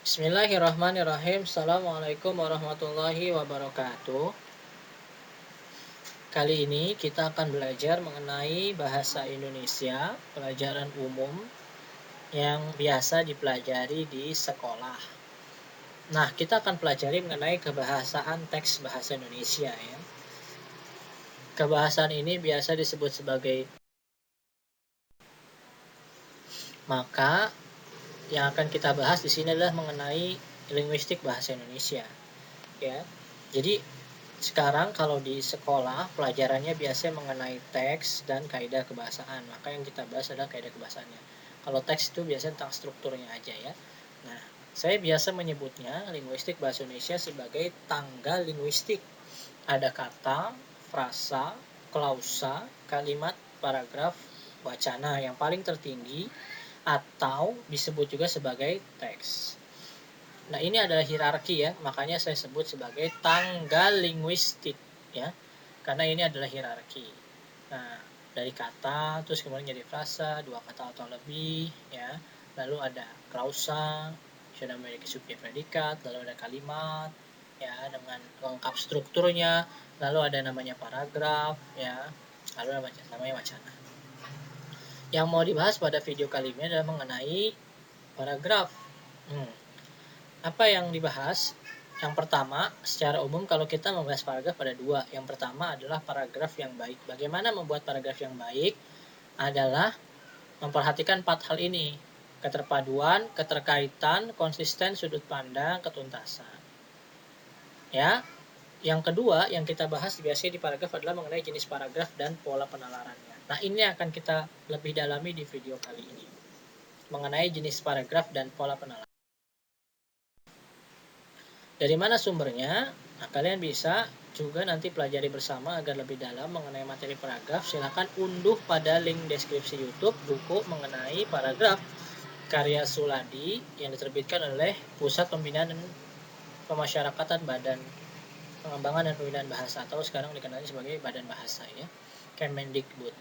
Bismillahirrahmanirrahim. Assalamualaikum warahmatullahi wabarakatuh. Kali ini kita akan belajar mengenai bahasa Indonesia, pelajaran umum yang biasa dipelajari di sekolah. Nah, kita akan pelajari mengenai kebahasaan teks bahasa Indonesia ya. Kebahasaan ini biasa disebut sebagai maka yang akan kita bahas di sini adalah mengenai linguistik bahasa Indonesia. Ya. Jadi sekarang kalau di sekolah pelajarannya biasanya mengenai teks dan kaidah kebahasaan. Maka yang kita bahas adalah kaidah kebahasaannya. Kalau teks itu biasanya tentang strukturnya aja ya. Nah, saya biasa menyebutnya linguistik bahasa Indonesia sebagai tanggal linguistik. Ada kata, frasa, klausa, kalimat, paragraf, wacana yang paling tertinggi atau disebut juga sebagai teks. Nah, ini adalah hierarki ya, makanya saya sebut sebagai tanggal linguistik ya. Karena ini adalah hierarki. Nah, dari kata terus kemudian jadi frasa, dua kata atau lebih ya. Lalu ada klausa, sudah memiliki subjek predikat, lalu ada kalimat ya dengan lengkap strukturnya, lalu ada namanya paragraf ya. Lalu namanya wacana. Yang mau dibahas pada video kali ini adalah mengenai paragraf. Apa yang dibahas? Yang pertama, secara umum kalau kita membahas paragraf ada dua. Yang pertama adalah paragraf yang baik. Bagaimana membuat paragraf yang baik? Adalah memperhatikan 4 hal ini. Keterpaduan, keterkaitan, konsisten, sudut pandang, ketuntasan. Ya. Yang kedua yang kita bahas biasanya di paragraf adalah mengenai jenis paragraf dan pola penalarannya. Nah, ini akan kita lebih dalami di video kali ini. Mengenai jenis paragraf dan pola penalaran. Dari mana sumbernya? Nah, kalian bisa juga nanti pelajari bersama agar lebih dalam mengenai materi paragraf. Silakan unduh pada link deskripsi YouTube buku mengenai paragraf karya Suladi yang diterbitkan oleh Pusat Pembinaan dan Pemasyarakatan Badan Pengembangan dan Pembinaan Bahasa atau sekarang dikenal sebagai Badan Bahasa ya, Kemendikbud.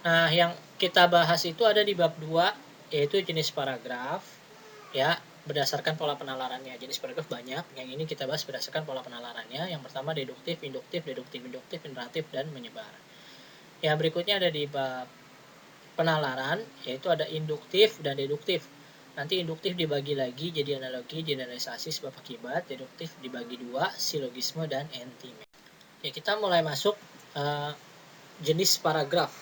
Nah, yang kita bahas itu ada di bab 2 yaitu jenis paragraf ya. Berdasarkan pola penalarannya. Jenis paragraf banyak. Yang ini kita bahas berdasarkan pola penalarannya. Yang pertama deduktif, induktif, imperatif, dan menyebar. Yang berikutnya ada di bab penalaran, yaitu ada induktif dan deduktif. Nanti induktif dibagi lagi jadi analogi, generalisasi, sebab akibat. Deduktif dibagi dua, silogisme dan entimen. Ya, kita mulai masuk jenis paragraf.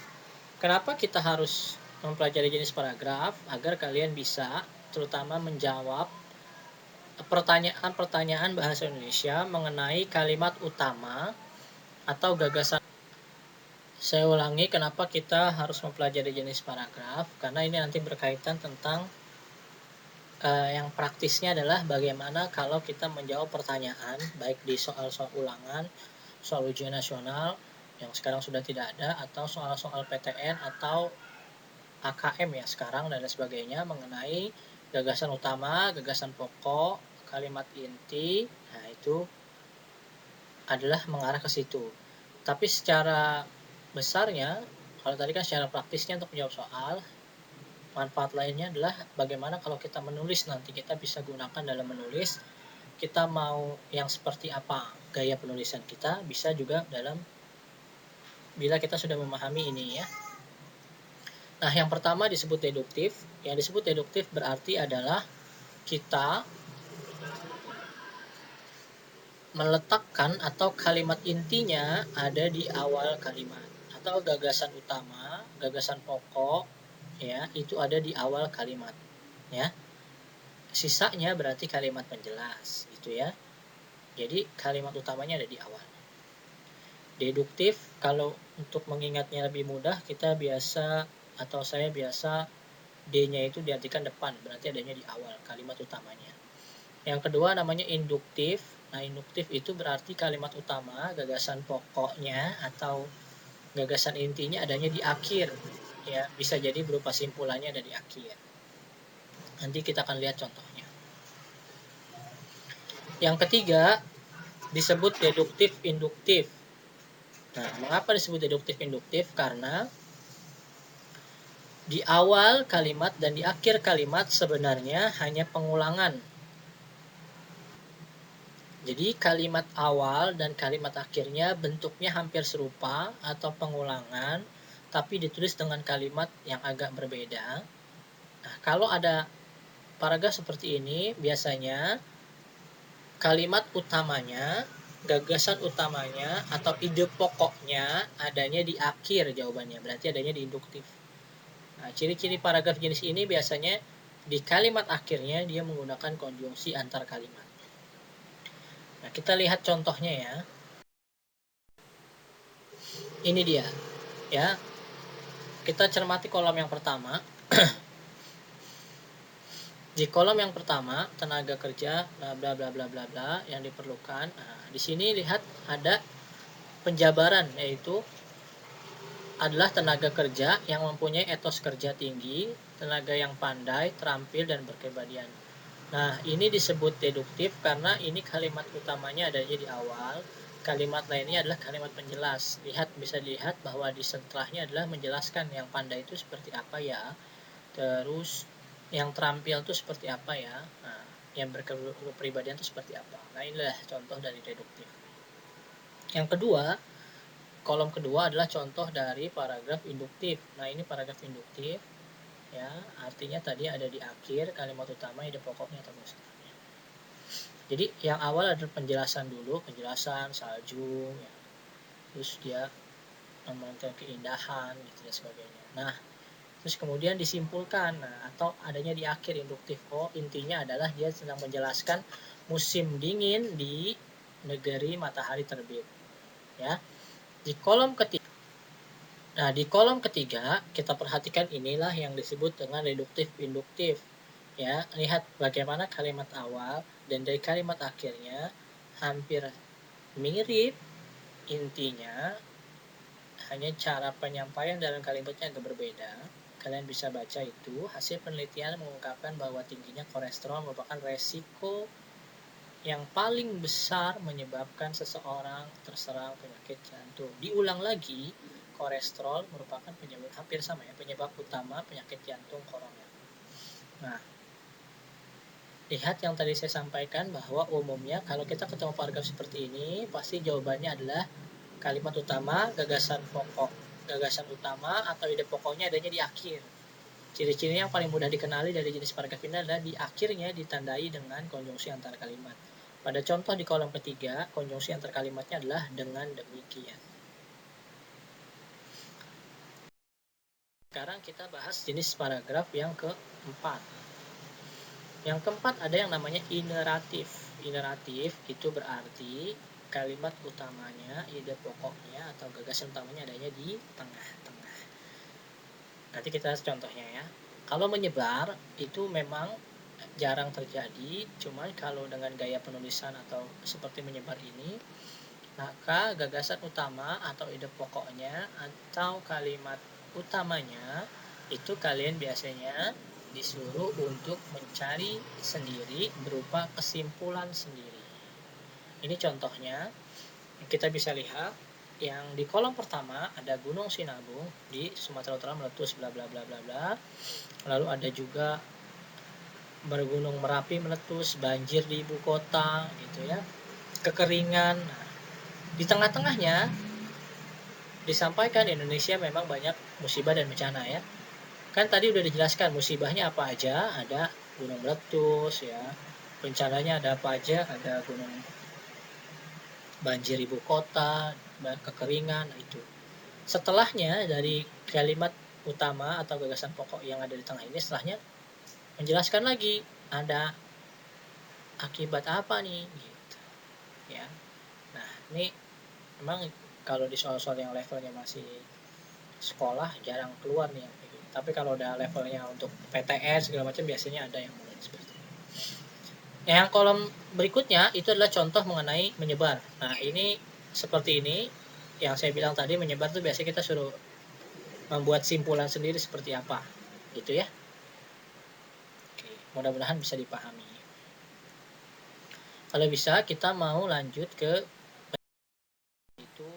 Kenapa kita harus mempelajari jenis paragraf? Agar kalian bisa terutama menjawab pertanyaan-pertanyaan bahasa Indonesia mengenai kalimat utama atau gagasan. Saya ulangi, kenapa kita harus mempelajari jenis paragraf? Karena ini nanti berkaitan tentang yang praktisnya adalah bagaimana kalau kita menjawab pertanyaan baik di soal-soal ulangan, soal ujian nasional yang sekarang sudah tidak ada, atau soal-soal PTN atau AKM ya sekarang dan sebagainya mengenai gagasan utama, gagasan pokok, kalimat inti. Nah, itu adalah mengarah ke situ. Tapi secara besarnya, kalau tadi kan secara praktisnya untuk menjawab soal, manfaat lainnya adalah bagaimana kalau kita menulis nanti kita bisa gunakan dalam menulis. Kita mau yang seperti apa gaya penulisan kita, bisa juga dalam bila kita sudah memahami ini ya. Nah, yang pertama disebut deduktif. Yang disebut deduktif berarti adalah kita meletakkan atau kalimat intinya ada di awal kalimat, atau gagasan utama, gagasan pokok ya, itu ada di awal kalimat ya. Sisanya berarti kalimat penjelas gitu ya. Jadi kalimat utamanya ada di awal. Deduktif, kalau untuk mengingatnya lebih mudah, kita biasa atau saya biasa D-nya itu diartikan depan, berarti adanya di awal kalimat utamanya. Yang kedua namanya induktif. Nah, induktif itu berarti kalimat utama, gagasan pokoknya atau gagasan intinya adanya di akhir. Ya, bisa jadi berupa simpulannya ada di akhir. Nanti kita akan lihat contohnya. Yang ketiga disebut deduktif induktif. Nah, mengapa disebut deduktif induktif? Karena di awal kalimat dan di akhir kalimat sebenarnya hanya pengulangan Jadi kalimat awal dan kalimat akhirnya bentuknya hampir serupa atau pengulangan, tapi ditulis dengan kalimat yang agak berbeda. Nah, kalau ada paragraf seperti ini, biasanya kalimat utamanya, gagasan utamanya, atau ide pokoknya adanya di akhir jawabannya, berarti adanya di induktif. Nah, ciri-ciri paragraf jenis ini biasanya di kalimat akhirnya dia menggunakan konjungsi antar kalimat. Nah, kita lihat contohnya ya. Ini dia, ya. Kita cermati kolom yang pertama. Di kolom yang pertama, tenaga kerja bla bla bla bla bla bla yang diperlukan. Nah, di sini lihat ada penjabaran, yaitu adalah tenaga kerja yang mempunyai etos kerja tinggi, tenaga yang pandai, terampil, dan berkepribadian. Nah, ini disebut deduktif karena ini kalimat utamanya adanya di awal, kalimat lainnya adalah kalimat penjelas. Bisa dilihat bahwa di setelahnya adalah menjelaskan yang pandai itu seperti apa ya, terus yang terampil itu seperti apa ya, nah, yang berkepribadian itu seperti apa. Nah, inilah contoh dari deduktif. Yang kedua, kolom kedua adalah contoh dari paragraf induktif. Nah, ini paragraf induktif, ya, artinya tadi ada di akhir kalimat utama, ide pokoknya atau misalnya. Jadi yang awal adalah penjelasan dulu, penjelasan salju, ya. Terus dia memainkan keindahan gitu dan sebagainya. Nah, terus kemudian disimpulkan, nah, atau adanya di akhir induktif. Oh, intinya adalah dia sedang menjelaskan musim dingin di negeri matahari terbit, ya. Di kolom ketiga. Nah, di kolom ketiga kita perhatikan inilah yang disebut dengan reduktif induktif. Ya, lihat bagaimana kalimat awal dan dari kalimat akhirnya hampir mirip, intinya hanya cara penyampaian dalam kalimatnya agak berbeda. Kalian bisa baca itu, hasil penelitian mengungkapkan bahwa tingginya kolesterol merupakan resiko yang paling besar menyebabkan seseorang terserang penyakit jantung. Diulang lagi, kolesterol merupakan penyebab hampir sama ya, penyebab utama penyakit jantung koroner. Nah, lihat yang tadi saya sampaikan bahwa umumnya kalau kita ketemu paragraf seperti ini, pasti jawabannya adalah kalimat utama, gagasan pokok, gagasan utama atau ide pokoknya adanya di akhir. Ciri-ciri yang paling mudah dikenali dari jenis paragraf ini adalah di akhirnya ditandai dengan konjungsi antar kalimat. Pada contoh di kolom ketiga, konjungsi antar kalimatnya adalah dengan demikian. Sekarang kita bahas jenis paragraf yang keempat. Yang keempat ada yang namanya ineratif. Ineratif itu berarti kalimat utamanya, ide pokoknya atau gagasan utamanya adanya di tengah-tengah. Nanti kita contohnya ya. Kalau menyebar itu memang jarang terjadi, cuman kalau dengan gaya penulisan atau seperti menyebar ini, maka gagasan utama atau ide pokoknya atau kalimat utamanya itu kalian biasanya disuruh untuk mencari sendiri berupa kesimpulan sendiri. Ini contohnya, kita bisa lihat yang di kolom pertama ada Gunung Sinabung di Sumatera Utara meletus bla bla bla bla bla. Lalu ada juga Gunung Merapi meletus, banjir di ibu kota gitu ya, kekeringan. Nah, di tengah-tengahnya disampaikan Indonesia memang banyak musibah dan bencana ya. Kan tadi udah dijelaskan musibahnya apa aja, ada gunung meletus ya, bencananya ada apa aja, ada gunung banjir ibu kota, kekeringan, itu. Setelahnya dari kalimat utama atau gagasan pokok yang ada di tengah ini, setelahnya menjelaskan lagi ada akibat apa nih gitu ya. Nah, ini memang kalau di soal-soal yang levelnya masih sekolah jarang keluar nih yang gitu. Tapi kalau udah levelnya untuk PTS segala macam biasanya ada yang mulai seperti itu. Yang kolom berikutnya itu adalah contoh mengenai menyebar. Nah, ini seperti ini yang saya bilang tadi, menyebar tuh biasanya kita suruh membuat simpulan sendiri seperti apa gitu ya. Oke, mudah-mudahan bisa dipahami. Kalau bisa kita mau lanjut ke itu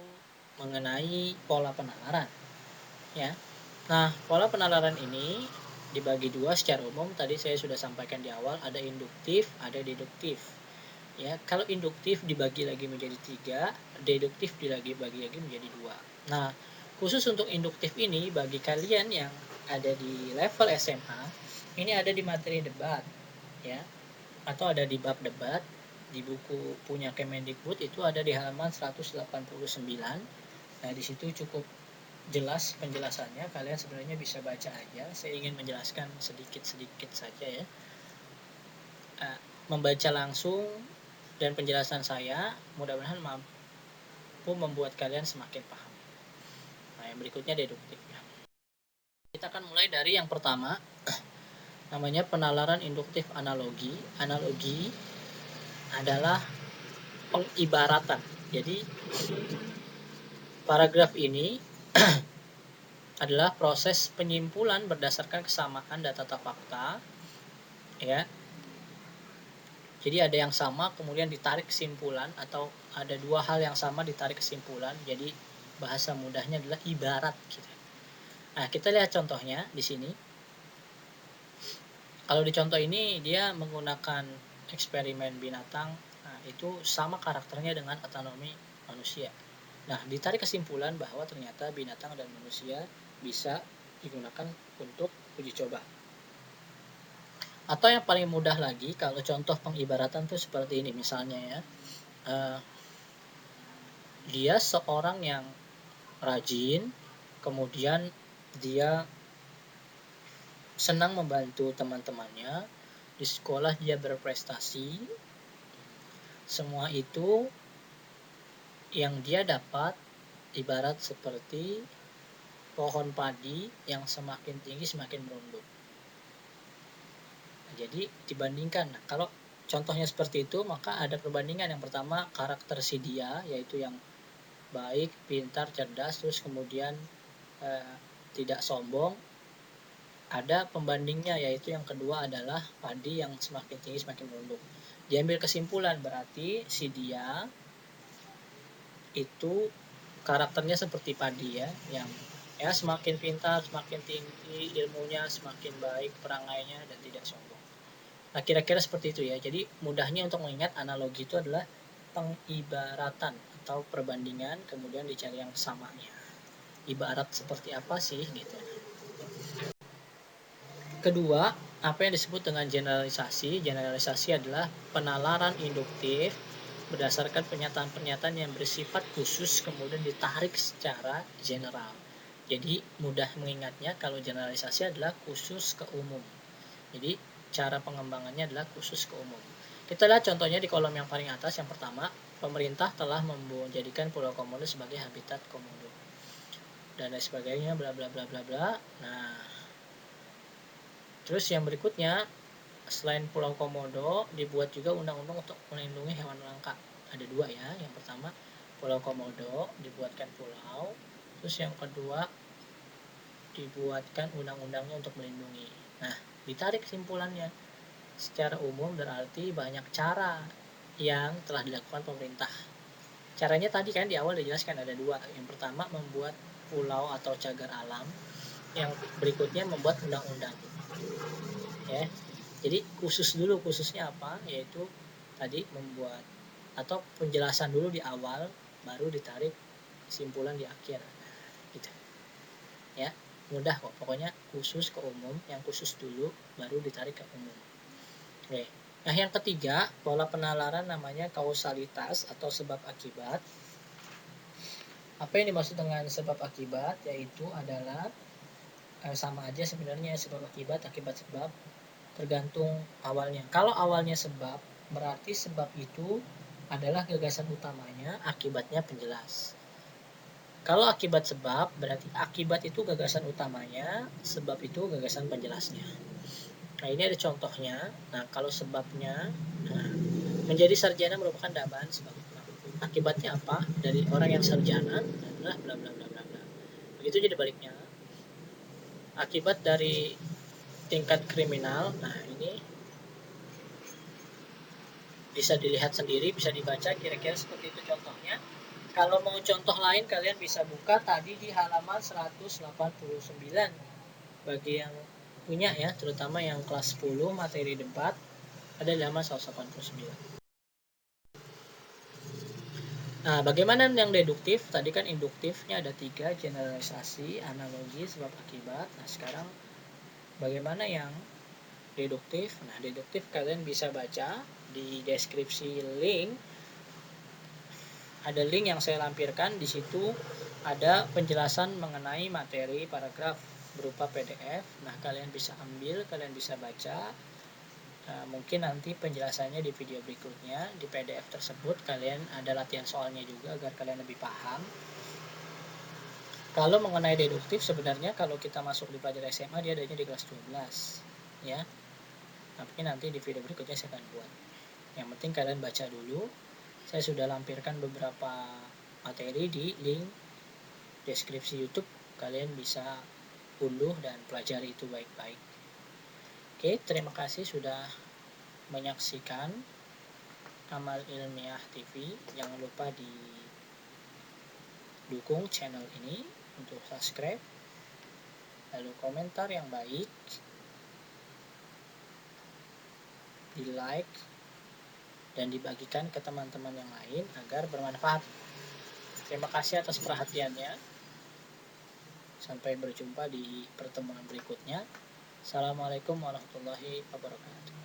mengenai pola penalaran ya. Nah, pola penalaran ini dibagi dua secara umum. Tadi saya sudah sampaikan di awal, ada induktif, ada deduktif. Ya, kalau induktif dibagi lagi menjadi 3, deduktif dibagi lagi menjadi 2. Nah, khusus untuk induktif ini bagi kalian yang ada di level SMA, ini ada di materi debat, ya, atau ada di bab debat di buku punya Kemendikbud itu ada di halaman 189. Nah, di situ cukup jelas penjelasannya, kalian sebenarnya bisa baca aja. Saya ingin menjelaskan sedikit-sedikit saja ya. Membaca langsung dan penjelasan saya mudah-mudahan mampu membuat kalian semakin paham. Nah, yang berikutnya deduktif. Kita akan mulai dari yang pertama, namanya penalaran induktif analogi. Analogi adalah pengibaratan. Jadi paragraf ini adalah proses penyimpulan berdasarkan kesamaan data fakta, ya. Jadi ada yang sama kemudian ditarik kesimpulan, atau ada dua hal yang sama ditarik kesimpulan. Jadi bahasa mudahnya adalah ibarat gitu. Nah, kita lihat contohnya di sini. Kalau di contoh ini dia menggunakan eksperimen binatang, nah, itu sama karakternya dengan otonomi manusia. Nah, ditarik kesimpulan bahwa ternyata binatang dan manusia bisa digunakan untuk uji coba. Atau yang paling mudah lagi, kalau contoh pengibaratan tuh seperti ini misalnya ya, dia seorang yang rajin, kemudian dia senang membantu teman-temannya, di sekolah dia berprestasi, semua itu yang dia dapat ibarat seperti pohon padi yang semakin tinggi semakin merunduk. Jadi dibandingkan, kalau contohnya seperti itu, maka ada perbandingan. Yang pertama karakter si dia, yaitu yang baik, pintar, cerdas, terus kemudian tidak sombong. Ada pembandingnya, yaitu yang kedua adalah padi yang semakin tinggi semakin merunduk. Diambil kesimpulan berarti si dia itu karakternya seperti padi ya, yang ya semakin pintar, semakin tinggi ilmunya, semakin baik perangainya dan tidak sombong. Nah, kira-kira seperti itu ya. Jadi mudahnya untuk mengingat analogi itu adalah pengibaratan atau perbandingan, kemudian dicari yang samanya. Ibarat seperti apa sih gitu. Kedua, apa yang disebut dengan generalisasi? Generalisasi adalah penalaran induktif berdasarkan pernyataan-pernyataan yang bersifat khusus kemudian ditarik secara general. Jadi mudah mengingatnya kalau generalisasi adalah khusus ke umum. Jadi cara pengembangannya adalah khusus ke umum. Kita lihat contohnya di kolom yang paling atas. Yang pertama, pemerintah telah menjadikan Pulau Komodo sebagai habitat komodo dan lain sebagainya, bla bla bla bla bla. Nah, terus yang berikutnya, selain Pulau Komodo dibuat juga undang-undang untuk melindungi hewan langka. Ada dua ya. Yang pertama Pulau Komodo dibuatkan pulau, terus yang kedua dibuatkan undang-undangnya untuk melindungi. Nah, ditarik kesimpulannya. Secara umum berarti banyak cara yang telah dilakukan pemerintah. Caranya tadi kan di awal dijelaskan ada dua. Yang pertama membuat pulau atau cagar alam, yang berikutnya membuat undang-undang. Ya. Jadi khususnya apa? Yaitu tadi membuat atau penjelasan dulu di awal, baru ditarik kesimpulan di akhir. Gitu. Ya, mudah kok. Pokoknya khusus ke umum, yang khusus dulu baru ditarik ke umum. Oke. Nah, yang ketiga, pola penalaran namanya kausalitas atau sebab akibat. Apa yang dimaksud dengan sebab akibat? Yaitu adalah sama aja sebenarnya, sebab akibat sebab, tergantung awalnya. Kalau awalnya sebab, berarti sebab itu adalah gagasan utamanya, akibatnya penjelas. Kalau akibat sebab, berarti akibat itu gagasan utamanya, sebab itu gagasan penjelasnya. Nah, ini ada contohnya. Nah, kalau sebabnya, menjadi sarjana merupakan dambaan sebab. Akibatnya apa? Dari orang yang sarjana adalah bla bla bla bla bla. Begitu jadi baliknya. Akibat dari tingkat kriminal, nah ini bisa dilihat sendiri, bisa dibaca kira-kira seperti itu contohnya. Kalau mau contoh lain kalian bisa buka tadi di halaman 189 bagi yang punya ya, terutama yang kelas 10 materi debat ada di halaman 189. Nah, bagaimana yang deduktif? Tadi kan induktifnya ada 3, generalisasi, analogi, sebab akibat. Nah, sekarang bagaimana yang deduktif? Nah, deduktif kalian bisa baca di deskripsi link. Ada link yang saya lampirkan, di situ ada penjelasan mengenai materi paragraf berupa PDF. Nah, kalian bisa ambil, kalian bisa baca. Nah, mungkin nanti penjelasannya di video berikutnya. Di PDF tersebut kalian ada latihan soalnya juga agar kalian lebih paham. Kalau mengenai deduktif, sebenarnya kalau kita masuk di pelajaran SMA dia adanya di kelas 12 ya. Tapi nanti di video berikutnya saya akan buat. Yang penting kalian baca dulu. Saya sudah lampirkan beberapa materi di link deskripsi YouTube. Kalian bisa unduh dan pelajari itu baik-baik. Oke, terima kasih sudah menyaksikan Amal Ilmiah TV. Jangan lupa didukung channel ini untuk subscribe, lalu komentar yang baik, di like, dan dibagikan ke teman-teman yang lain agar bermanfaat. Terima kasih atas perhatiannya. Sampai berjumpa di pertemuan berikutnya. Assalamualaikum warahmatullahi wabarakatuh.